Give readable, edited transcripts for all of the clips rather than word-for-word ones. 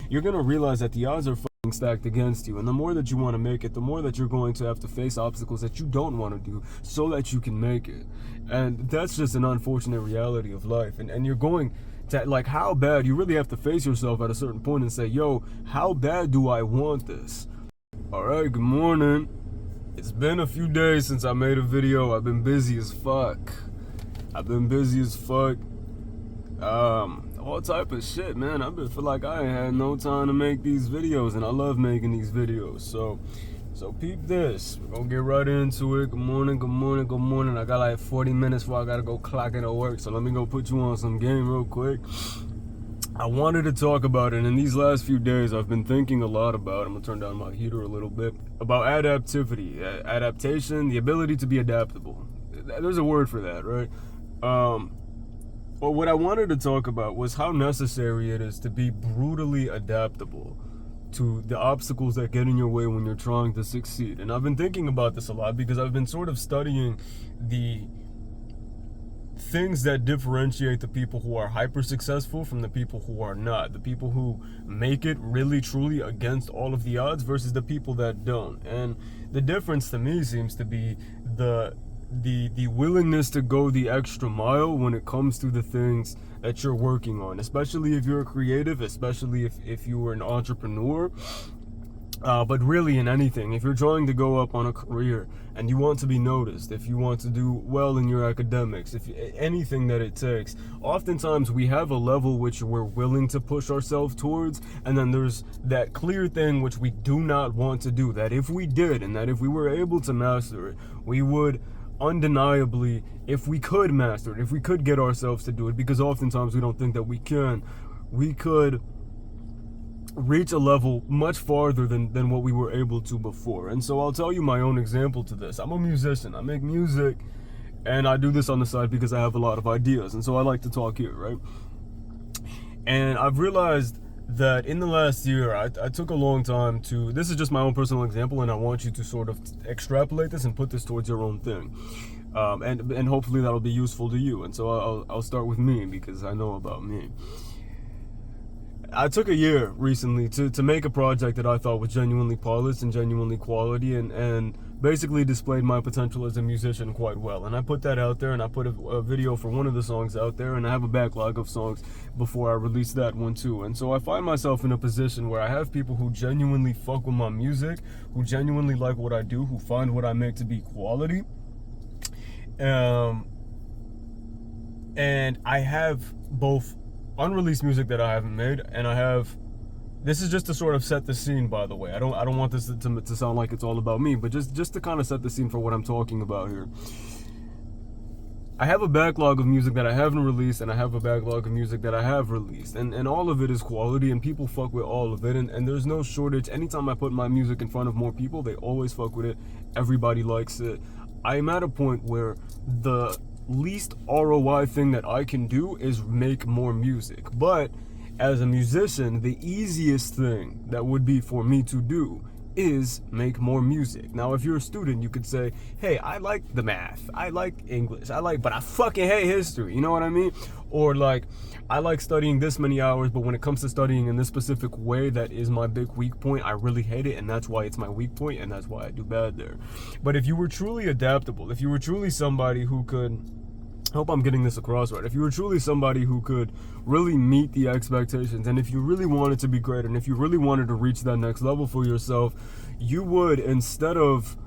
you're going to realize that the odds are fucking stacked against you. And the more that you want to make it, the more that you're going to have to face obstacles that you don't want to do so that you can make it. And that's just an unfortunate reality of life. And you're going to, like, how bad, you really have to face yourself at a certain point and say, yo, how bad do I want this? All right, good morning. It's been a few days since I made a video. I've been busy as fuck. All type of shit, man. I feel like I ain't had no time to make these videos, and I love making these videos. So peep this. We're gonna get right into it. Good morning. I got like 40 minutes before I gotta go clock into work. So let me go put you on some game real quick. I wanted to talk about it, and in these last few days, I've been thinking a lot about, I'm gonna turn down my heater a little bit, about adaptivity, adaptation, the ability to be adaptable. There's a word for that, right? But what I wanted to talk about was how necessary it is to be brutally adaptable to the obstacles that get in your way when you're trying to succeed. And I've been thinking about this a lot because I've been sort of studying the things that differentiate the people who are hyper successful from the people who are not, the people who make it really truly against all of the odds versus the people that don't. And the difference to me seems to be the willingness to go the extra mile when it comes to the things that you're working on, especially if you're a creative, especially if you were an entrepreneur. But really in anything, if you're trying to go up on a career and you want to be noticed, if you want to do well in your academics, anything that it takes, oftentimes we have a level which we're willing to push ourselves towards, and then there's that clear thing which we do not want to do, that if we did, and that if we were able to master it, we would undeniably, if we could master it, if we could get ourselves to do it, because oftentimes we don't think that we can, we could reach a level much farther than what we were able to before. And so I'll tell you my own example to this. I'm a musician. I make music, and I do this on the side because I have a lot of ideas, and so I like to talk here, right? And I've realized that in the last year, I took a long time to, this is just my own personal example, and I want you to sort of extrapolate this and put this towards your own thing. And hopefully that'll be useful to you. And so I'll start with me because I know about me. I took a year recently to make a project that I thought was genuinely polished and genuinely quality, and basically displayed my potential as a musician quite well. And I put that out there, and I put a video for one of the songs out there, and I have a backlog of songs before I release that one too. And so I find myself in a position where I have people who genuinely fuck with my music, who genuinely like what I do, who find what I make to be quality. And I have both unreleased music that I haven't made, and I have, this is just to sort of set the scene, by the way. I don't want this to sound like it's all about me, but just to kind of set the scene for what I'm talking about here. I have a backlog of music that I haven't released, and I have a backlog of music that I have released, and all of it is quality, and people fuck with all of it, and there's no shortage. Anytime I put my music in front of more people, they always fuck with it. Everybody likes it. I'm at a point where the least ROI thing that I can do is make more music. But as a musician, the easiest thing that would be for me to do is make more music. Now, if you're a student, you could say, hey, I like the math, I like English, but I fucking hate history, you know what I mean? Or like, I like studying this many hours, but when it comes to studying in this specific way, that is my big weak point. I really hate it, and that's why it's my weak point, and that's why I do bad there. But if you were truly adaptable, if you were truly somebody who could, I hope I'm getting this across right, if you were truly somebody who could really meet the expectations, and if you really wanted to be great, and if you really wanted to reach that next level for yourself, you would, instead of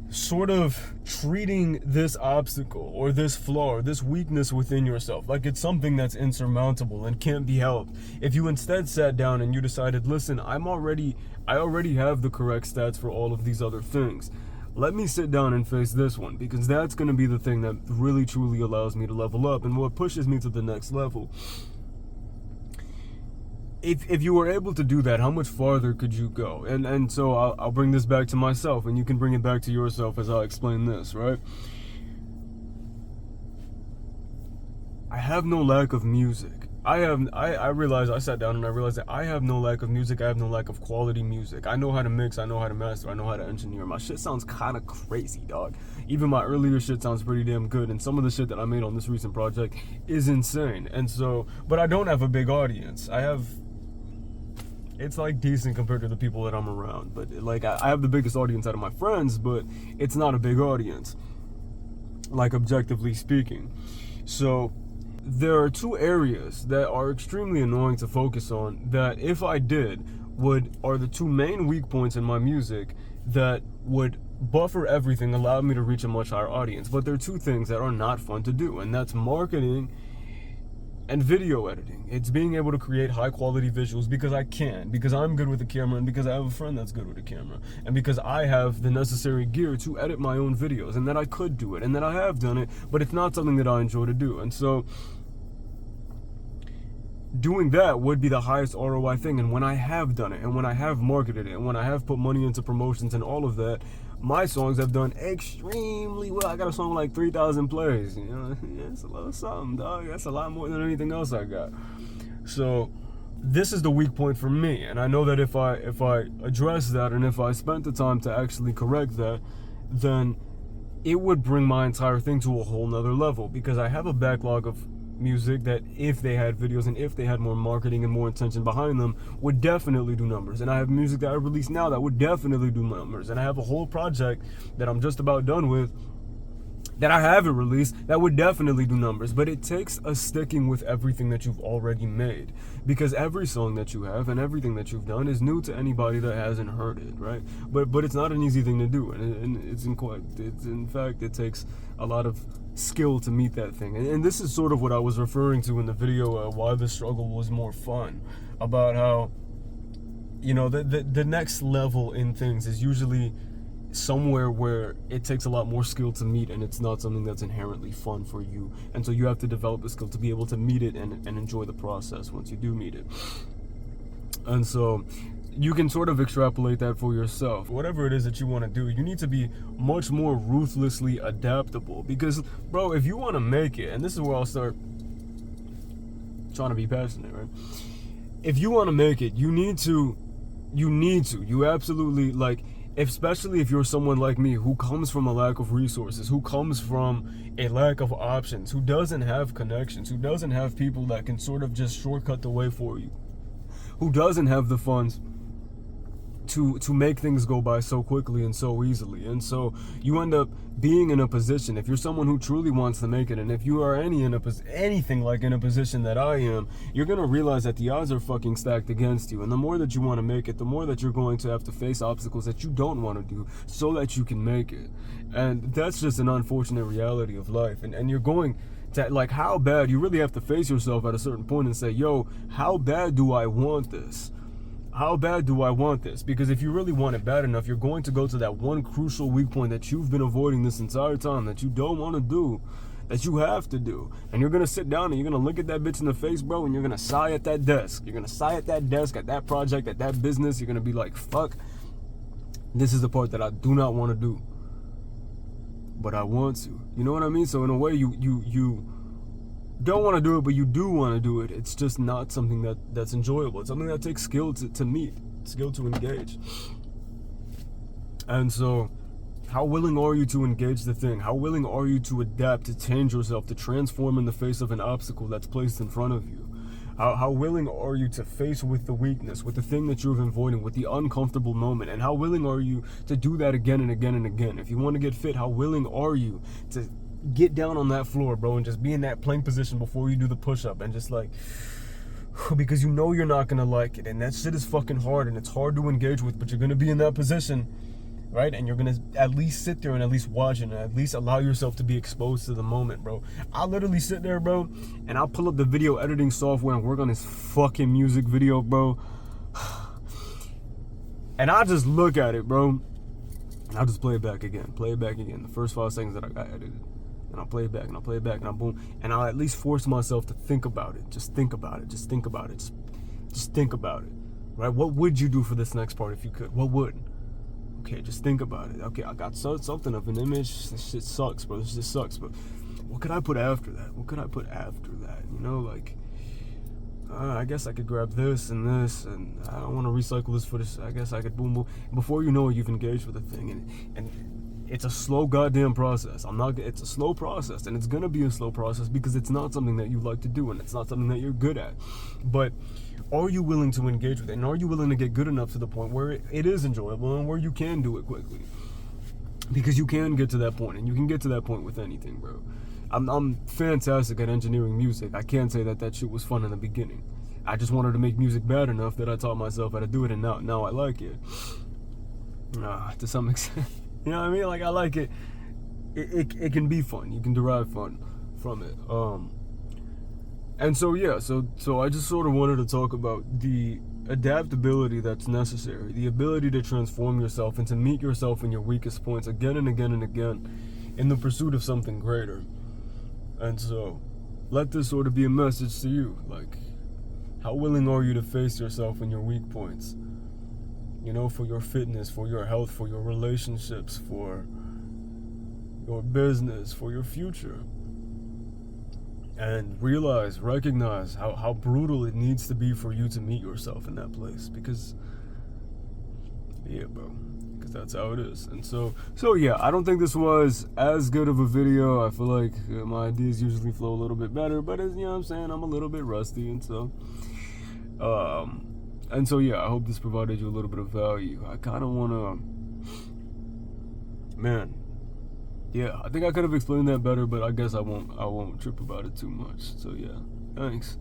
sort of treating this obstacle or this flaw or this weakness within yourself like it's something that's insurmountable and can't be helped, if you instead sat down and you decided, listen, I already have the correct stats for all of these other things, let me sit down and face this one, because that's going to be the thing that really truly allows me to level up and what pushes me to the next level. If you were able to do that, how much farther could you go? And so I'll bring this back to myself, and you can bring it back to yourself as I explain this, right? I have no lack of music. I realized, I sat down and I realized that I have no lack of music. I have no lack of quality music. I know how to mix, I know how to master, I know how to engineer. My shit sounds kind of crazy, dog. Even my earlier shit sounds pretty damn good, and some of the shit that I made on this recent project is insane. And so, but I don't have a big audience. I have it's like decent compared to the people that I'm around. But like I have the biggest audience out of my friends, but it's not a big audience, like objectively speaking. So there are two areas that are extremely annoying to focus on that if I did are the two main weak points in my music that would buffer everything, allow me to reach a much higher audience. But there are two things that are not fun to do, and that's marketing and video editing. It's being able to create high quality visuals because I can, because I'm good with the camera, and because I have a friend that's good with the camera, and because I have the necessary gear to edit my own videos, and that I could do it, and that I have done it, but it's not something that I enjoy to do. And so doing that would be the highest ROI thing. And when I have done it, and when I have marketed it, and when I have put money into promotions and all of that, my songs have done extremely well. I got a song with like 3,000 plays. You know, it's a little something, dog. That's a lot more than anything else I got. So this is the weak point for me, and I know that if I address that, and if I spent the time to actually correct that, then it would bring my entire thing to a whole nother level, because I have a backlog of music that, if they had videos and if they had more marketing and more intention behind them, would definitely do numbers. And I have music that I release now that would definitely do numbers. And I have a whole project that I'm just about done with that I haven't released that would definitely do numbers. But it takes a sticking with everything that you've already made, because every song that you have and everything that you've done is new to anybody that hasn't heard it, right? But it's not an easy thing to do, and in fact it takes a lot of skill to meet that thing. And this is sort of what I was referring to in the video, why the struggle was more fun, about how, you know, the next level in things is usually somewhere where it takes a lot more skill to meet, and it's not something that's inherently fun for you. And so you have to develop the skill to be able to meet it and enjoy the process once you do meet it. And so you can sort of extrapolate that for yourself. Whatever it is that you want to do, you need to be much more ruthlessly adaptable. Because, bro, if you want to make it, and this is where I'll start trying to be passionate, right? If you want to make it, you absolutely, like, especially if you're someone like me who comes from a lack of resources, who comes from a lack of options, who doesn't have connections, who doesn't have people that can sort of just shortcut the way for you, who doesn't have the funds to make things go by so quickly and so easily. And so you end up being in a position, if you're someone who truly wants to make it, and if you are anything like in a position that I am, you're going to realize that the odds are fucking stacked against you. And the more that you want to make it, the more that you're going to have to face obstacles that you don't want to do so that you can make it. And that's just an unfortunate reality of life. And you're going to, like, how bad, you really have to face yourself at a certain point and say, yo, how bad do I want this? How bad do I want this? Because if you really want it bad enough, you're going to go to that one crucial weak point that you've been avoiding this entire time, that you don't want to do, that you have to do. And you're going to sit down and you're going to look at that bitch in the face, bro, and you're going to sigh at that desk. You're going to sigh at that desk, at that project, at that business. You're going to be like, fuck, this is the part that I do not want to do, but I want to. You know what I mean? So in a way, you don't want to do it, but you do want to do it. It's just not something that's enjoyable. It's something that takes skill to meet, skill to engage. And so, how willing are you to engage the thing? How willing are you to adapt, to change yourself, to transform in the face of an obstacle that's placed in front of you? How willing are you to face with the weakness, with the thing that you've been avoiding, with the uncomfortable moment? And how willing are you to do that again and again and again? If you want to get fit, how willing are you to get down on that floor, bro, and just be in that plank position before you do the push-up, and just like, because you know you're not gonna like it, and that shit is fucking hard, and it's hard to engage with, but you're gonna be in that position, right? And you're gonna at least sit there and at least watch it, and at least allow yourself to be exposed to the moment, bro. I'll literally sit there, bro, and I'll pull up the video editing software and work on this fucking music video, bro, and I'll just look at it, bro, and I'll just play it back again, the first 5 seconds that I got edited. And I'll play it back, and I'll play it back, and I'll boom. And I'll at least force myself to think about it. Just think about it. Just think about it. Just think about it. Right? What would you do for this next part if you could? What would? Okay, just think about it. Okay, I got something of an image. This shit sucks, bro. This shit sucks. But what could I put after that? What could I put after that? You know, like, I guess I could grab this, and I don't want to recycle this for this. I guess I could boom. Before you know it, you've engaged with the thing, and it's a slow goddamn process. It's a slow process, and it's gonna be a slow process because it's not something that you like to do, and it's not something that you're good at. But Are you willing to engage with it? And are you willing to get good enough to the point where it is enjoyable and where you can do it quickly? Because you can get to that point, and you can get to that point with anything, bro. I'm fantastic at engineering music. I can't say that shit was fun in the beginning. I just wanted to make music bad enough that I taught myself how to do it, and now I like it. To some extent. You know what I mean? Like, I like it. It can be fun. You can derive fun from it. And so yeah, so I just sort of wanted to talk about the adaptability that's necessary, the ability to transform yourself and to meet yourself in your weakest points again and again and again in the pursuit of something greater. And so let this sort of be a message to you. Like, how willing are you to face yourself in your weak points? You know, for your fitness, for your health, for your relationships, for your business, for your future. And recognize how brutal it needs to be for you to meet yourself in that place. Because, yeah, bro. Because that's how it is. And so yeah, I don't think this was as good of a video. I feel like my ideas usually flow a little bit better. But, as you know what I'm saying, I'm a little bit rusty. And so yeah, I hope this provided you a little bit of value. I kind of want to, man. Yeah, I think I could have explained that better, but I guess I won't trip about it too much. So yeah, thanks.